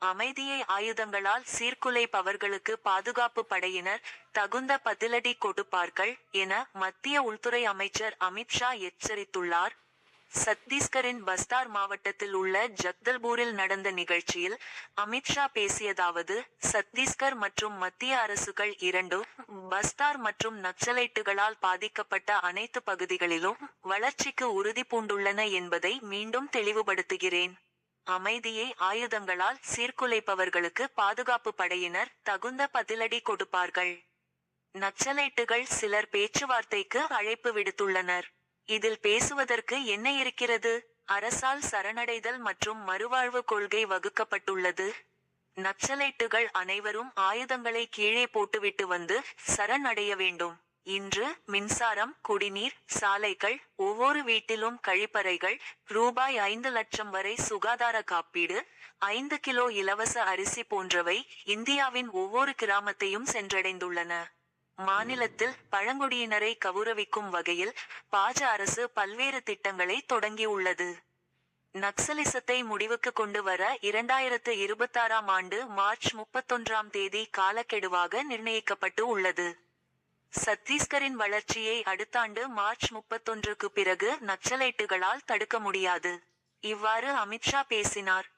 அமைதியை ஆயுதங்களால் சீர்குலைப்பவர்களுக்கு பாதுகாப்பு படையினர் தகுந்த பதிலடி கொடுப்பார்கள் என மத்திய உள்துறை அமைச்சர் அமித்ஷா எச்சரித்துள்ளார். சத்தீஸ்கரின் பஸ்தார் மாவட்டத்தில் உள்ள ஜக்தல்பூரில் நடந்த நிகழ்ச்சியில் அமித்ஷா பேசியதாவது: சத்தீஸ்கர் மற்றும் மத்திய அரசுகள் இரண்டும் பஸ்தார் மற்றும் நக்சலைட்டுகளால் பாதிக்கப்பட்ட அனைத்து பகுதிகளிலும் வளர்ச்சிக்கு உறுதி பூண்டுள்ளன என்பதை மீண்டும் தெளிவுபடுத்துகிறேன். அமைதியை ஆயுதங்களால் சீர்குலைப்பவர்களுக்கு பாதுகாப்பு படையினர் தகுந்த பதிலடி கொடுப்பார்கள். நக்சலைட்டுகள் சிலர் பேச்சுவார்த்தைக்கு அழைப்பு விடுத்துள்ளனர். இதில் பேசுவதற்கு என்ன இருக்கிறது? அரசால் சரணடைதல் மற்றும் மறுவாழ்வு கொள்கை வகுக்கப்பட்டுள்ளது. நக்சலைட்டுகள் அனைவரும் ஆயுதங்களை கீழே போட்டுவிட்டு வந்து சரணடைய வேண்டும். இன்று மின்சாரம், குடிநீர், சாலைகள், ஒவ்வொரு வீட்டிலும் கழிப்பறைகள், ரூபாய் 5 லட்சம் வரை சுகாதார காப்பீடு, 5 கிலோ இலவச அரிசி போன்றவை இந்தியாவின் ஒவ்வொரு கிராமத்தையும் சென்றடைந்துள்ளன. மாநிலத்தில் பழங்குடியினரை கௌரவிக்கும் வகையில் பாஜ அரசு பல்வேறு திட்டங்களை தொடங்கியுள்ளது. நக்சலிசத்தை முடிவுக்கு கொண்டு வர 2026ஆம் ஆண்டு மார்ச் 31ஆம் தேதி காலக்கெடுவாக நிர்ணயிக்கப்பட்டு உள்ளது. சத்தீஸ்கரின் வளர்ச்சியை அடுத்த ஆண்டு மார்ச் 31க்கு பிறகு நக்சலைட்டுகளால் தடுக்க முடியாது. இவ்வாறு அமித்ஷா பேசினார்.